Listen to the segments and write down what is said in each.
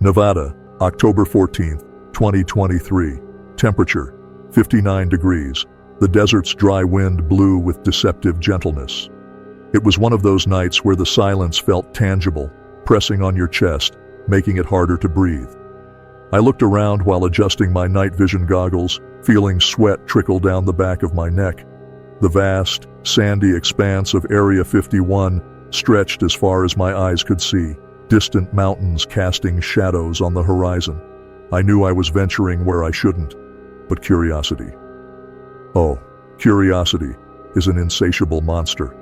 Nevada, October 14, 2023. Temperature, 59 degrees. The desert's dry wind blew with deceptive gentleness. It was one of those nights where the silence felt tangible, pressing on your chest, making it harder to breathe. I looked around while adjusting my night vision goggles, feeling sweat trickle down the back of my neck. The vast, sandy expanse of Area 51 stretched as far as my eyes could see, distant mountains casting shadows on the horizon. I knew I was venturing where I shouldn't, but curiosity. Oh, curiosity is an insatiable monster.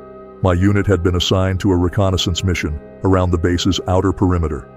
My unit had been assigned to a reconnaissance mission around the base's outer perimeter.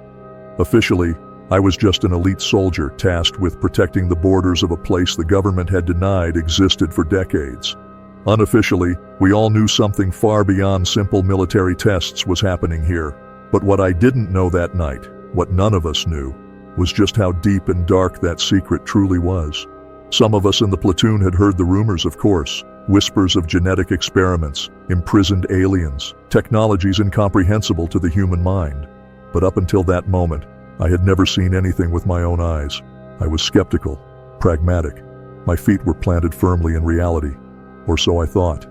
Officially, I was just an elite soldier tasked with protecting the borders of a place the government had denied existed for decades. Unofficially, we all knew something far beyond simple military tests was happening here. But what I didn't know that night, what none of us knew, was just how deep and dark that secret truly was. Some of us in the platoon had heard the rumors, of course, whispers of genetic experiments, imprisoned aliens, technologies incomprehensible to the human mind. But up until that moment, I had never seen anything with my own eyes. I was skeptical, pragmatic. My feet were planted firmly in reality, or so I thought.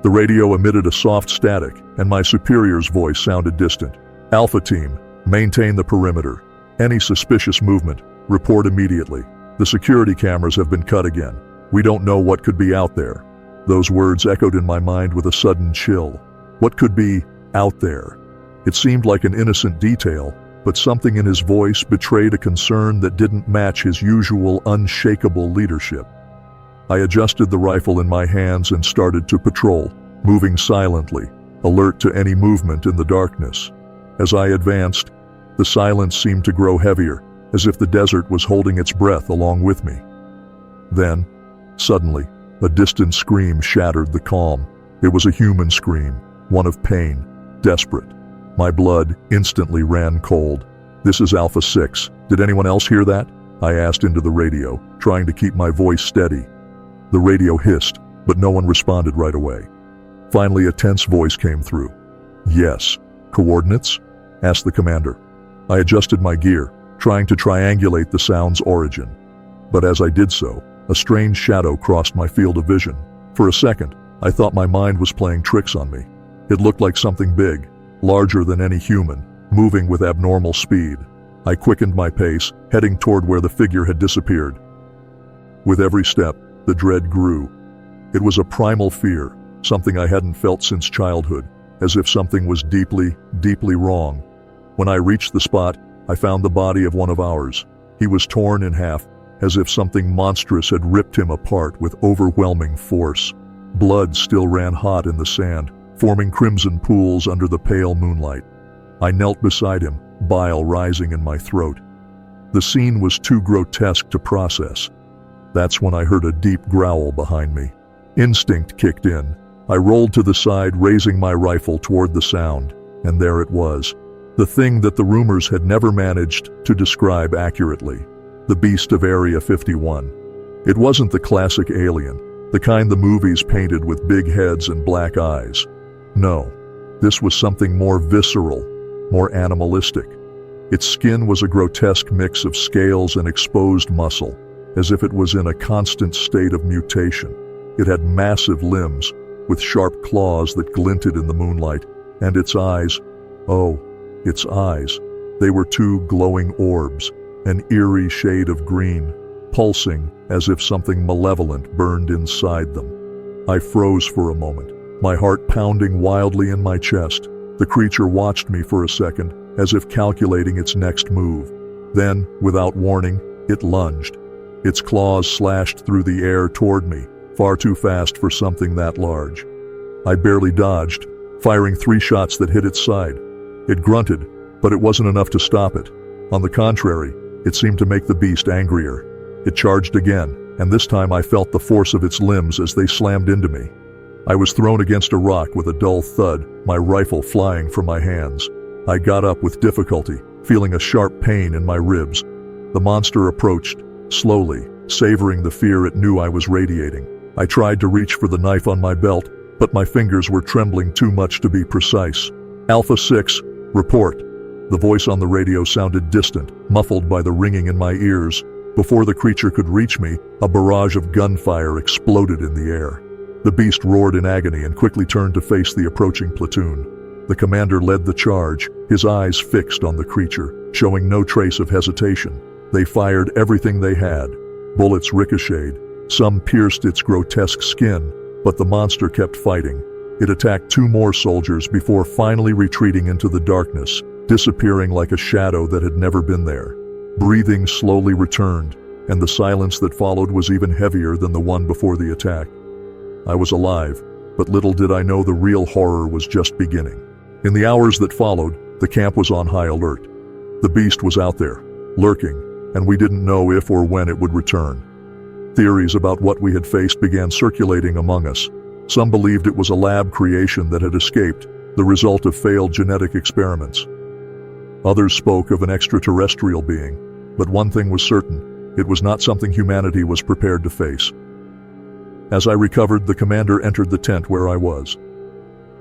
The radio emitted a soft static, and my superior's voice sounded distant. Alpha Team, maintain the perimeter. Any suspicious movement, report immediately. The security cameras have been cut again. We don't know what could be out there. Those words echoed in my mind with a sudden chill. What could be out there? It seemed like an innocent detail, but something in his voice betrayed a concern that didn't match his usual unshakable leadership. I adjusted the rifle in my hands and started to patrol, moving silently, alert to any movement in the darkness. As I advanced, the silence seemed to grow heavier, as if the desert was holding its breath along with me. Then, suddenly, a distant scream shattered the calm. It was a human scream, one of pain, desperate. My blood instantly ran cold. "This is Alpha 6. Did anyone else hear that?" I asked into the radio, trying to keep my voice steady. The radio hissed, but no one responded right away. Finally, a tense voice came through. "Yes. Coordinates?" asked the commander. I adjusted my gear, trying to triangulate the sound's origin. But as I did so, a strange shadow crossed my field of vision. For a second, I thought my mind was playing tricks on me. It looked like something big, larger than any human, moving with abnormal speed. I quickened my pace, heading toward where the figure had disappeared. With every step, the dread grew. It was a primal fear, something I hadn't felt since childhood, as if something was deeply, deeply wrong. When I reached the spot, I found the body of one of ours. He was torn in half, as if something monstrous had ripped him apart with overwhelming force. Blood still ran hot in the sand, forming crimson pools under the pale moonlight. I knelt beside him, bile rising in my throat. The scene was too grotesque to process. That's when I heard a deep growl behind me. Instinct kicked in. I rolled to the side, raising my rifle toward the sound, and there it was. The thing that the rumors had never managed to describe accurately. The beast of Area 51. It wasn't the classic alien, the kind the movies painted with big heads and black eyes. No, this was something more visceral, more animalistic. Its skin was a grotesque mix of scales and exposed muscle, as if it was in a constant state of mutation. It had massive limbs, with sharp claws that glinted in the moonlight, and its eyes, oh, its eyes. They were two glowing orbs, an eerie shade of green, pulsing as if something malevolent burned inside them. I froze for a moment, my heart pounding wildly in my chest. The creature watched me for a second, as if calculating its next move. Then, without warning, it lunged. Its claws slashed through the air toward me, far too fast for something that large. I barely dodged, firing 3 shots that hit its side. It grunted, but it wasn't enough to stop it. On the contrary, it seemed to make the beast angrier. It charged again, and this time I felt the force of its limbs as they slammed into me. I was thrown against a rock with a dull thud, my rifle flying from my hands. I got up with difficulty, feeling a sharp pain in my ribs. The monster approached, slowly, savoring the fear it knew I was radiating. I tried to reach for the knife on my belt, but my fingers were trembling too much to be precise. Alpha 6, report. The voice on the radio sounded distant, muffled by the ringing in my ears. Before the creature could reach me, a barrage of gunfire exploded in the air. The beast roared in agony and quickly turned to face the approaching platoon. The commander led the charge, his eyes fixed on the creature, showing no trace of hesitation. They fired everything they had. Bullets ricocheted. Some pierced its grotesque skin, but the monster kept fighting. It attacked 2 more soldiers before finally retreating into the darkness, disappearing like a shadow that had never been there. Breathing slowly returned, and the silence that followed was even heavier than the one before the attack. I was alive, but little did I know the real horror was just beginning. In the hours that followed, the camp was on high alert. The beast was out there, lurking, and we didn't know if or when it would return. Theories about what we had faced began circulating among us. Some believed it was a lab creation that had escaped, the result of failed genetic experiments. Others spoke of an extraterrestrial being, but one thing was certain: it was not something humanity was prepared to face. As I recovered, the commander entered the tent where I was.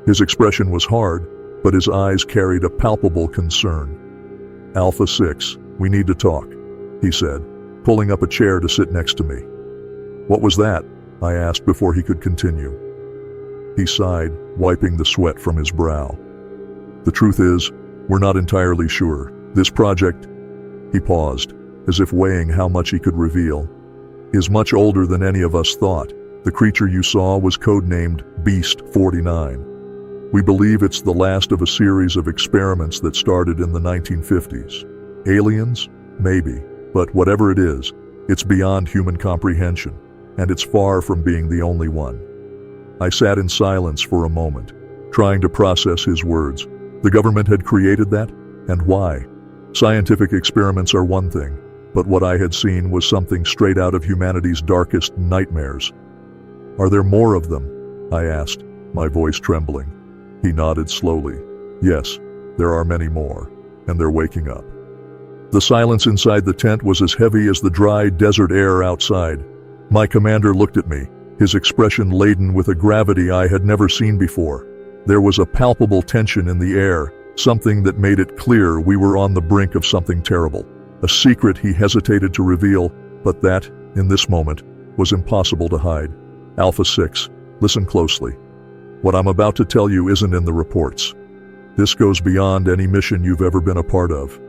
His expression was hard, but his eyes carried a palpable concern. "Alpha 6, we need to talk," he said, pulling up a chair to sit next to me. "What was that?" I asked before he could continue. He sighed, wiping the sweat from his brow. "The truth is, we're not entirely sure. This project," he paused, as if weighing how much he could reveal, "is much older than any of us thought. The creature you saw was codenamed Beast 49. We believe it's the last of a series of experiments that started in the 1950s. Aliens? Maybe. But whatever it is, it's beyond human comprehension, and it's far from being the only one." I sat in silence for a moment, trying to process his words. The government had created that? And why? Scientific experiments are one thing, but what I had seen was something straight out of humanity's darkest nightmares. "Are there more of them?" I asked, my voice trembling. He nodded slowly. "Yes, there are many more, and they're waking up." The silence inside the tent was as heavy as the dry desert air outside. My commander looked at me, his expression laden with a gravity I had never seen before. There was a palpable tension in the air, something that made it clear we were on the brink of something terrible. A secret he hesitated to reveal, but that, in this moment, was impossible to hide. "Alpha 6, listen closely. What I'm about to tell you isn't in the reports. This goes beyond any mission you've ever been a part of."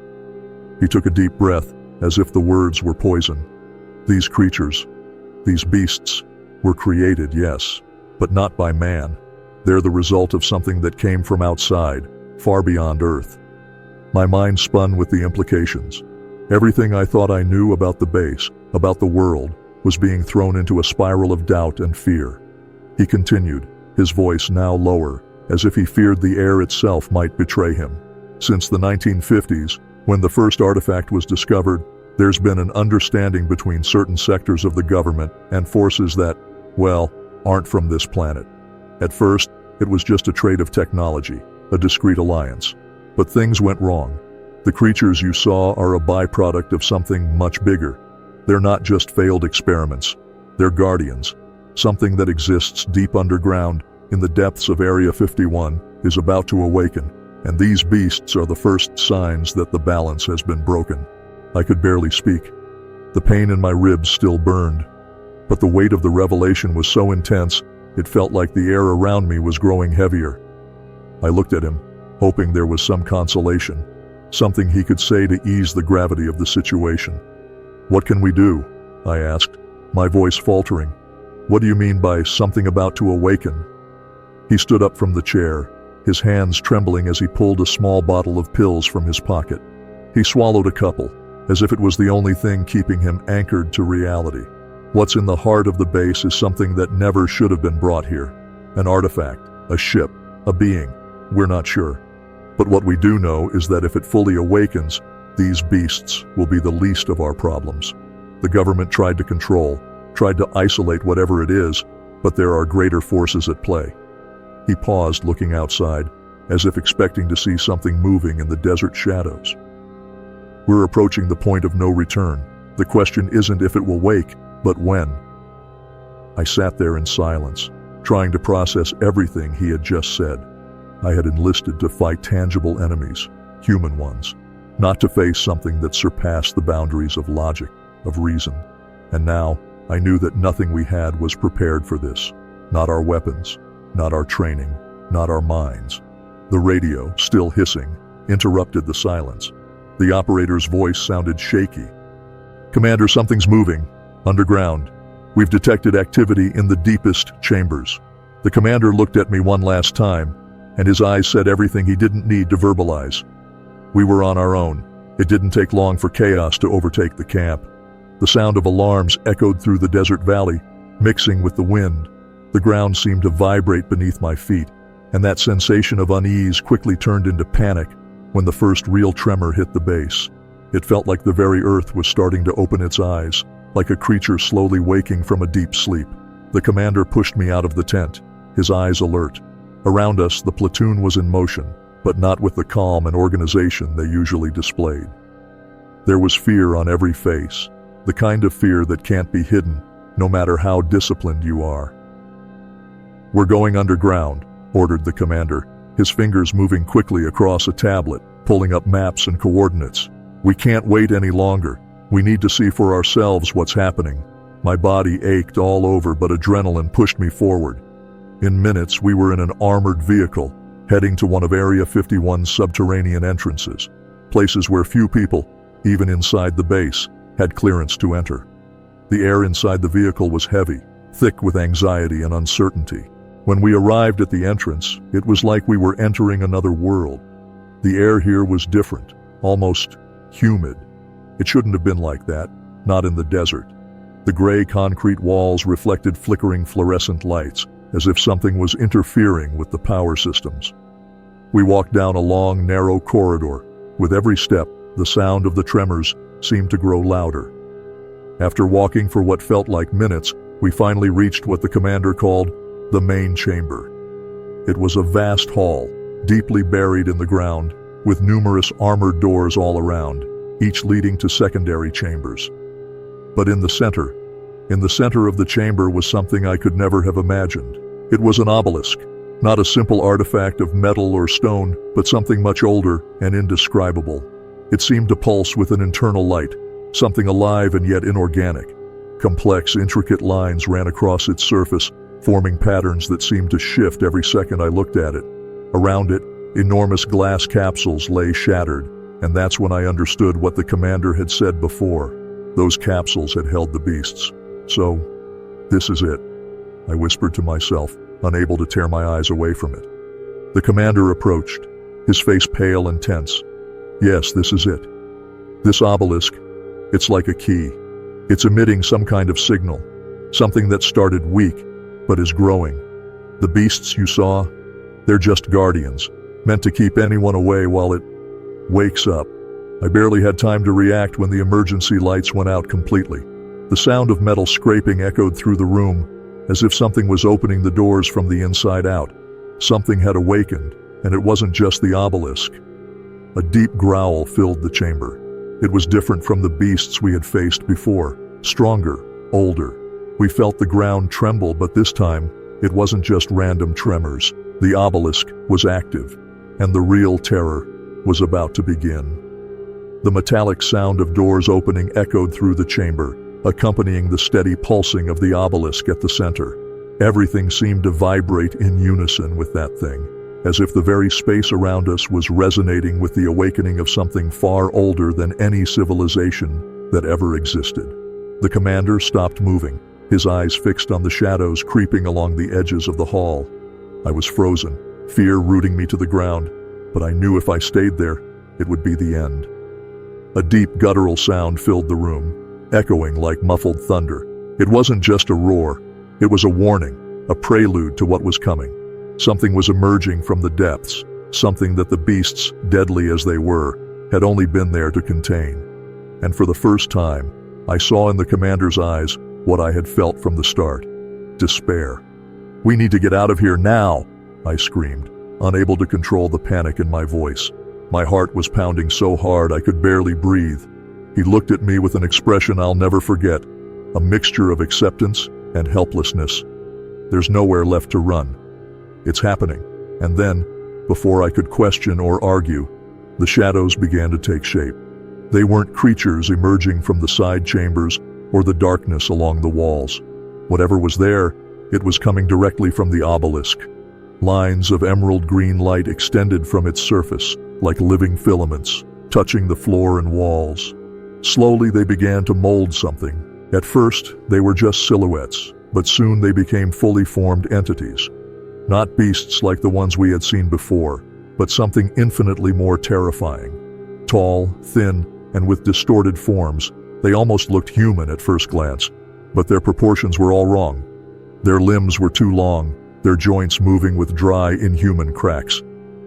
He took a deep breath, as if the words were poison. "These creatures, these beasts, were created, yes, but not by man. They're the result of something that came from outside, far beyond Earth." My mind spun with the implications. Everything I thought I knew about the base, about the world, was being thrown into a spiral of doubt and fear. He continued, his voice now lower, as if he feared the air itself might betray him. "Since the 1950s, when the first artifact was discovered, there's been an understanding between certain sectors of the government and forces that, well, aren't from this planet. At first, it was just a trade of technology, a discreet alliance. But things went wrong. The creatures you saw are a byproduct of something much bigger. They're not just failed experiments. They're guardians. Something that exists deep underground, in the depths of Area 51, is about to awaken, and these beasts are the first signs that the balance has been broken." I could barely speak. The pain in my ribs still burned, but the weight of the revelation was so intense, it felt like the air around me was growing heavier. I looked at him, hoping there was some consolation, something he could say to ease the gravity of the situation. "What can we do?" I asked, my voice faltering. "What do you mean by something about to awaken?" He stood up from the chair, his hands trembling as he pulled a small bottle of pills from his pocket. He swallowed a couple, as if it was the only thing keeping him anchored to reality. "What's in the heart of the base is something that never should have been brought here. An artifact, a ship, a being. We're not sure. But what we do know is that if it fully awakens, these beasts will be the least of our problems. The government tried to control, tried to isolate whatever it is, but there are greater forces at play." He paused, looking outside, as if expecting to see something moving in the desert shadows. "We're approaching the point of no return. The question isn't if it will wake, but when." I sat there in silence, trying to process everything he had just said. I had enlisted to fight tangible enemies, human ones, not to face something that surpassed the boundaries of logic, of reason. And now, I knew that nothing we had was prepared for this. Not our weapons, not our training, not our minds. The radio, still hissing, interrupted the silence. The operator's voice sounded shaky. "Commander, something's moving. Underground. We've detected activity in the deepest chambers." The commander looked at me one last time, and his eyes said everything he didn't need to verbalize. We were on our own. It didn't take long for chaos to overtake the camp. The sound of alarms echoed through the desert valley, mixing with the wind. The ground seemed to vibrate beneath my feet, and that sensation of unease quickly turned into panic when the first real tremor hit the base. It felt like the very earth was starting to open its eyes, like a creature slowly waking from a deep sleep. The commander pushed me out of the tent, his eyes alert. Around us, the platoon was in motion, but not with the calm and organization they usually displayed. There was fear on every face, the kind of fear that can't be hidden, no matter how disciplined you are. "We're going underground," ordered the commander, his fingers moving quickly across a tablet, pulling up maps and coordinates. "We can't wait any longer. We need to see for ourselves what's happening." My body ached all over, but adrenaline pushed me forward. In minutes, we were in an armored vehicle, heading to one of Area 51's subterranean entrances, places where few people, even inside the base, had clearance to enter. The air inside the vehicle was heavy, thick with anxiety and uncertainty. When we arrived at the entrance, it was like we were entering another world. The air here was different, almost humid. It shouldn't have been like that, not in the desert. The gray concrete walls reflected flickering fluorescent lights, as if something was interfering with the power systems. We walked down a long, narrow corridor. With every step, the sound of the tremors seemed to grow louder. After walking for what felt like minutes, we finally reached what the commander called the main chamber. It was a vast hall, deeply buried in the ground, with numerous armored doors all around, each leading to secondary chambers. But in the center of the chamber was something I could never have imagined. It was an obelisk, not a simple artifact of metal or stone, but something much older and indescribable. It seemed to pulse with an internal light, something alive and yet inorganic. Complex, intricate lines ran across its surface, forming patterns that seemed to shift every second I looked at it. Around it, enormous glass capsules lay shattered, and that's when I understood what the commander had said before. Those capsules had held the beasts. "So, this is it," I whispered to myself, unable to tear my eyes away from it. The commander approached, his face pale and tense. "Yes, this is it. This obelisk, it's like a key. It's emitting some kind of signal, something that started weak, but is growing. The beasts you saw, they're just guardians, meant to keep anyone away while it wakes up." I barely had time to react when the emergency lights went out completely. The sound of metal scraping echoed through the room, as if something was opening the doors from the inside out. Something had awakened, and it wasn't just the obelisk. A deep growl filled the chamber. It was different from the beasts we had faced before, stronger, older. We felt the ground tremble, but this time, it wasn't just random tremors. The obelisk was active, and the real terror was about to begin. The metallic sound of doors opening echoed through the chamber, accompanying the steady pulsing of the obelisk at the center. Everything seemed to vibrate in unison with that thing, as if the very space around us was resonating with the awakening of something far older than any civilization that ever existed. The commander stopped moving, his eyes fixed on the shadows creeping along the edges of the hall. I was frozen, fear rooting me to the ground, but I knew if I stayed there, it would be the end. A deep guttural sound filled the room, echoing like muffled thunder. It wasn't just a roar, it was a warning, a prelude to what was coming. Something was emerging from the depths, something that the beasts, deadly as they were, had only been there to contain. And for the first time, I saw in the commander's eyes what I had felt from the start: despair. "We need to get out of here now," I screamed, unable to control the panic in my voice. My heart was pounding so hard I could barely breathe. He looked at me with an expression I'll never forget, a mixture of acceptance and helplessness. There's nowhere left to run. It's happening. And then, before I could question or argue, The shadows began to take shape. They weren't creatures emerging from the side chambers or the darkness along the walls. Whatever was there, it was coming directly from the obelisk. Lines of emerald green light extended from its surface, like living filaments, touching the floor and walls. Slowly they began to mold something. At first, they were just silhouettes, but soon they became fully formed entities. Not beasts like the ones we had seen before, but something infinitely more terrifying. Tall, thin, and with distorted forms, they almost looked human at first glance, but their proportions were all wrong. Their limbs were too long, their joints moving with dry, inhuman cracks.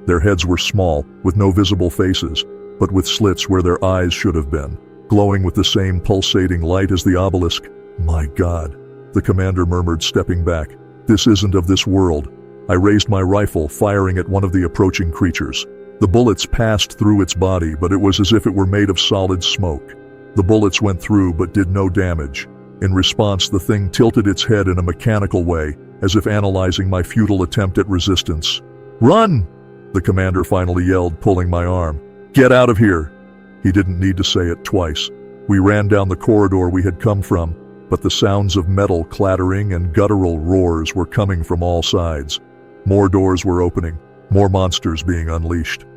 Their heads were small, with no visible faces, but with slits where their eyes should have been, glowing with the same pulsating light as the obelisk. "My God," the commander murmured, stepping back. "This isn't of this world." I raised my rifle, firing at one of the approaching creatures. The bullets passed through its body, but it was as if it were made of solid smoke. The bullets went through but did no damage. In response, the thing tilted its head in a mechanical way, as if analyzing my futile attempt at resistance. "Run!" the commander finally yelled, pulling my arm. "Get out of here!" He didn't need to say it twice. We ran down the corridor we had come from, but the sounds of metal clattering and guttural roars were coming from all sides. More doors were opening, more monsters being unleashed.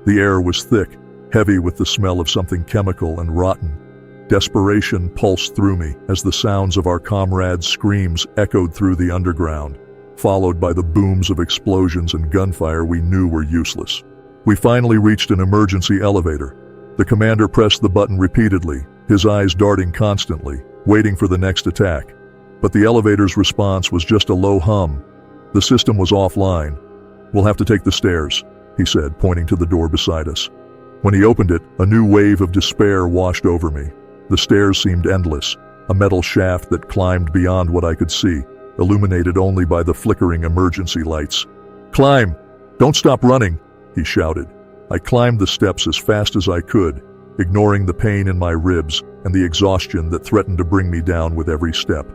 The air was thick, heavy with the smell of something chemical and rotten. Desperation pulsed through me as the sounds of our comrades' screams echoed through the underground, followed by the booms of explosions and gunfire we knew were useless. We finally reached an emergency elevator. The commander pressed the button repeatedly, his eyes darting constantly, waiting for the next attack. But the elevator's response was just a low hum. The system was offline. "We'll have to take the stairs," he said, pointing to the door beside us. When he opened it, a new wave of despair washed over me. The stairs seemed endless, a metal shaft that climbed beyond what I could see, illuminated only by the flickering emergency lights. "Climb! Don't stop running!" he shouted. I climbed the steps as fast as I could, ignoring the pain in my ribs and the exhaustion that threatened to bring me down with every step.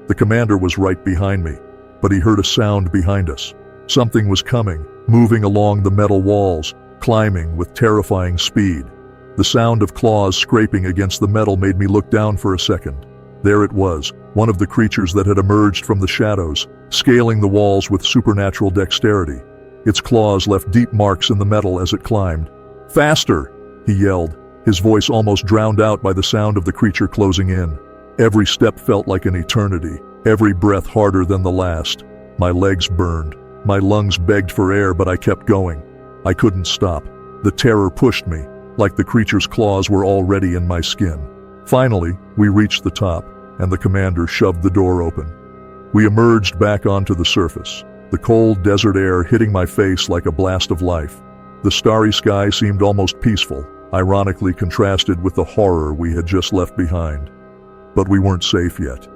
The commander was right behind me, but he heard a sound behind us. Something was coming, moving along the metal walls, climbing with terrifying speed. The sound of claws scraping against the metal made me look down for a second. There it was, one of the creatures that had emerged from the shadows, scaling the walls with supernatural dexterity. Its claws left deep marks in the metal as it climbed. "Faster!" he yelled, his voice almost drowned out by the sound of the creature closing in. Every step felt like an eternity, every breath harder than the last. My legs burned. My lungs begged for air, but I kept going. I couldn't stop. The terror pushed me, like the creature's claws were already in my skin. Finally, we reached the top, and the commander shoved the door open. We emerged back onto the surface, the cold desert air hitting my face like a blast of life. The starry sky seemed almost peaceful, ironically contrasted with the horror we had just left behind. But we weren't safe yet.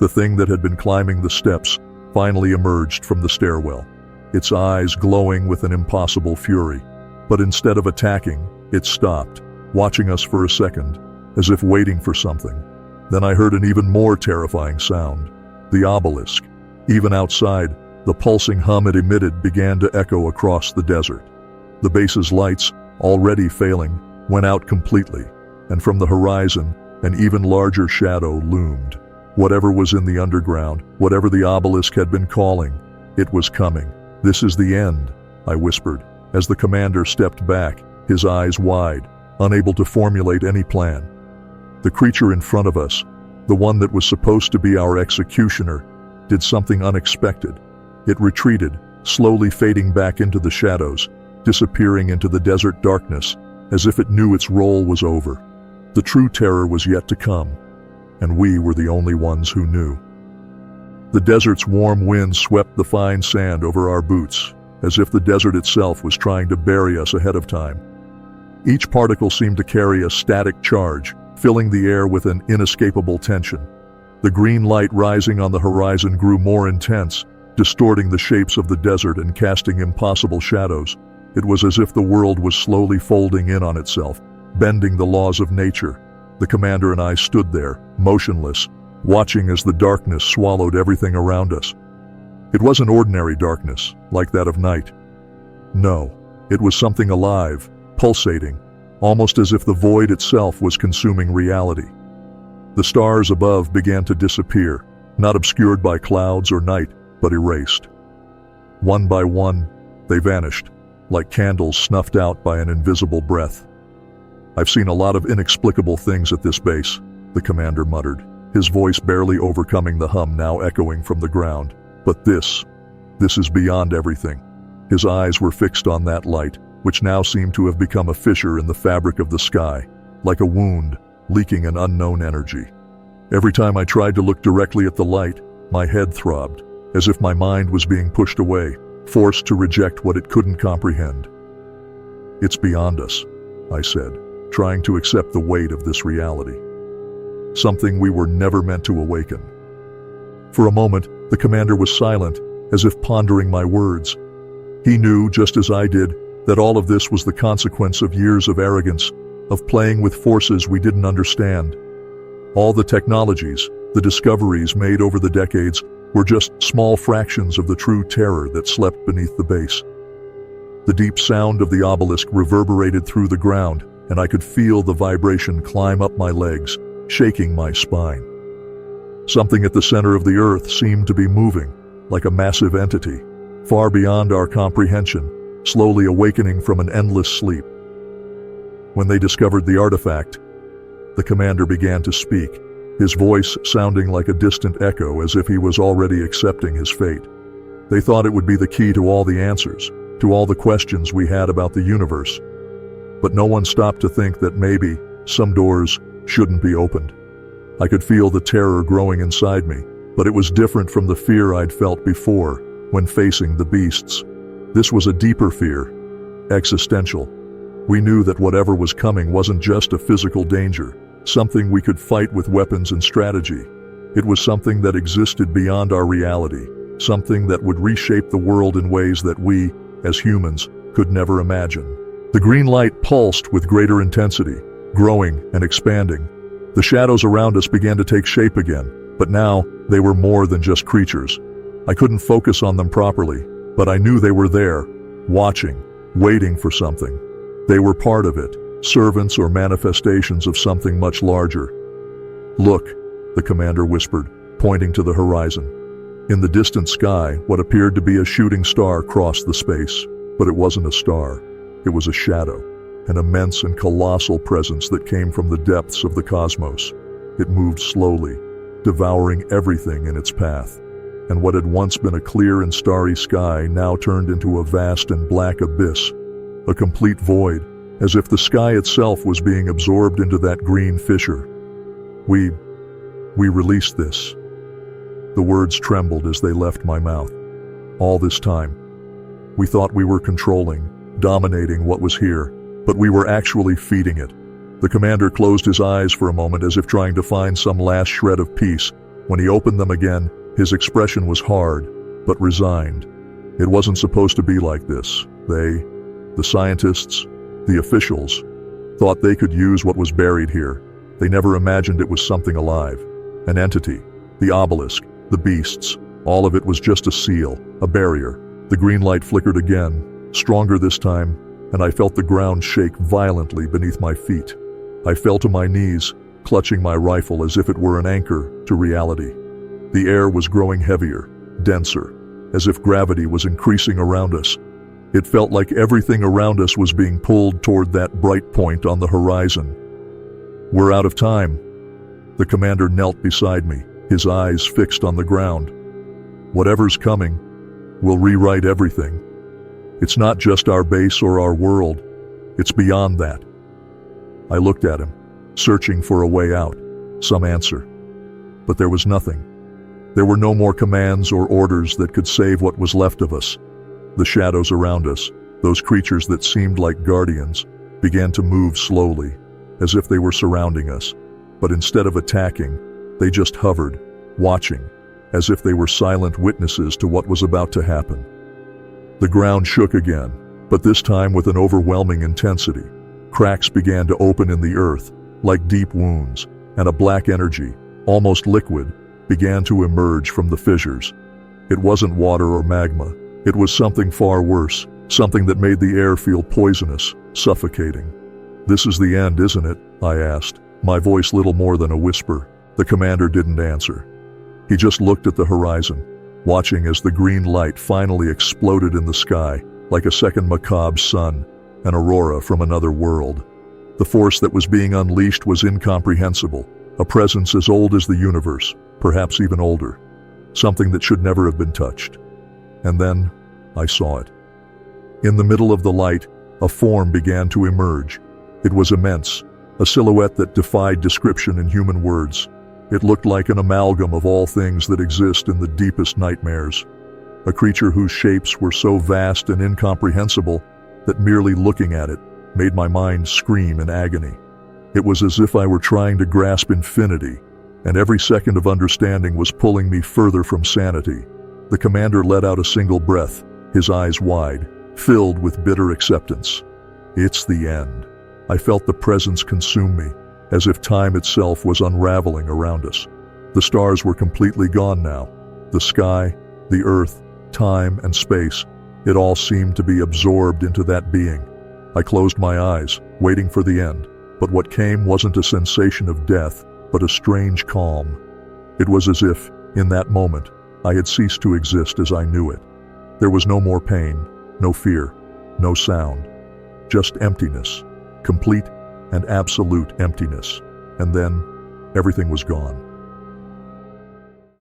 The thing that had been climbing the steps finally emerged from the stairwell, its eyes glowing with an impossible fury. But instead of attacking, it stopped, watching us for a second, as if waiting for something. Then I heard an even more terrifying sound. The obelisk. Even outside, the pulsing hum it emitted began to echo across the desert. The base's lights, already failing, went out completely, and from the horizon, an even larger shadow loomed. Whatever was in the underground, whatever the obelisk had been calling, it was coming. "This is the end," I whispered, as the commander stepped back, his eyes wide, unable to formulate any plan. The creature in front of us, the one that was supposed to be our executioner, did something unexpected. It retreated, slowly fading back into the shadows, disappearing into the desert darkness, as if it knew its role was over. The true terror was yet to come, and we were the only ones who knew. The desert's warm wind swept the fine sand over our boots, as if the desert itself was trying to bury us ahead of time. Each particle seemed to carry a static charge, filling the air with an inescapable tension. The green light rising on the horizon grew more intense, distorting the shapes of the desert and casting impossible shadows. It was as if the world was slowly folding in on itself, bending the laws of nature. The commander and I stood there, motionless, watching as the darkness swallowed everything around us. It wasn't ordinary darkness, like that of night. No, it was something alive, pulsating, almost as if the void itself was consuming reality. The stars above began to disappear, not obscured by clouds or night, but erased. One by one, they vanished, like candles snuffed out by an invisible breath. "I've seen a lot of inexplicable things at this base," the commander muttered, his voice barely overcoming the hum now echoing from the ground. "But this is beyond everything." His eyes were fixed on that light, which now seemed to have become a fissure in the fabric of the sky, like a wound, leaking an unknown energy. Every time I tried to look directly at the light, my head throbbed, as if my mind was being pushed away, forced to reject what it couldn't comprehend. "It's beyond us," I said, trying to accept the weight of this reality. Something we were never meant to awaken. For a moment, the commander was silent, as if pondering my words. He knew, just as I did, that all of this was the consequence of years of arrogance, of playing with forces we didn't understand. All the technologies, the discoveries made over the decades, were just small fractions of the true terror that slept beneath the base. The deep sound of the obelisk reverberated through the ground, and I could feel the vibration climb up my legs, shaking my spine. Something at the center of the earth seemed to be moving, like a massive entity, far beyond our comprehension, slowly awakening from an endless sleep. When they discovered the artifact, the commander began to speak, his voice sounding like a distant echo, as if he was already accepting his fate. They thought it would be the key to all the answers, to all the questions we had about the universe. But no one stopped to think that maybe some doors shouldn't be opened. I could feel the terror growing inside me, but it was different from the fear I'd felt before when facing the beasts. This was a deeper fear, existential. We knew that whatever was coming wasn't just a physical danger, something we could fight with weapons and strategy. It was something that existed beyond our reality, something that would reshape the world in ways that we, as humans, could never imagine. The green light pulsed with greater intensity, growing and expanding. The shadows around us began to take shape again, but now they were more than just creatures. I couldn't focus on them properly, but I knew they were there, watching, waiting for something. They were part of it, servants or manifestations of something much larger. "Look," the commander whispered, pointing to the horizon. In the distant sky, what appeared to be a shooting star crossed the space, but it wasn't a star. It was a shadow, an immense and colossal presence that came from the depths of the cosmos. It moved slowly, devouring everything in its path, and what had once been a clear and starry sky now turned into a vast and black abyss, a complete void, as if the sky itself was being absorbed into that green fissure. We released this." The words trembled as they left my mouth. "All this time, we thought we were controlling, dominating what was here, but we were actually feeding it." The commander closed his eyes for a moment as if trying to find some last shred of peace. When he opened them again, his expression was hard, but resigned. It wasn't supposed to be like this. They, the scientists, the officials, thought they could use what was buried here. They never imagined it was something alive, an entity. The obelisk, the beasts, all of it was just a seal, a barrier. The green light flickered again, stronger this time, and I felt the ground shake violently beneath my feet. I fell to my knees, clutching my rifle as if it were an anchor to reality. The air was growing heavier, denser, as if gravity was increasing around us. It felt like everything around us was being pulled toward that bright point on the horizon. "We're out of time." The commander knelt beside me, his eyes fixed on the ground. "Whatever's coming will rewrite everything. It's not just our base or our world, it's beyond that." I looked at him, searching for a way out, some answer. But there was nothing. There were no more commands or orders that could save what was left of us. The shadows around us, those creatures that seemed like guardians, began to move slowly, as if they were surrounding us. But instead of attacking, they just hovered, watching, as if they were silent witnesses to what was about to happen. The ground shook again, but this time with an overwhelming intensity. Cracks began to open in the earth, like deep wounds, and a black energy, almost liquid, began to emerge from the fissures. It wasn't water or magma. It was something far worse, something that made the air feel poisonous, suffocating. "This is the end, isn't it?" I asked, my voice little more than a whisper. The commander didn't answer. He just looked at the horizon, watching as the green light finally exploded in the sky, like a second macabre sun, an aurora from another world. The force that was being unleashed was incomprehensible, a presence as old as the universe, perhaps even older, something that should never have been touched. And then, I saw it. In the middle of the light, a form began to emerge. It was immense, a silhouette that defied description in human words. It looked like an amalgam of all things that exist in the deepest nightmares. A creature whose shapes were so vast and incomprehensible that merely looking at it made my mind scream in agony. It was as if I were trying to grasp infinity, and every second of understanding was pulling me further from sanity. The commander let out a single breath, his eyes wide, filled with bitter acceptance. It's the end. I felt the presence consume me, as if time itself was unraveling around us. The stars were completely gone now. The sky, the earth, time and space, it all seemed to be absorbed into that being. I closed my eyes, waiting for the end, but what came wasn't a sensation of death, but a strange calm. It was as if, in that moment, I had ceased to exist as I knew it. There was no more pain, no fear, no sound, just emptiness, complete and absolute emptiness. And then, everything was gone.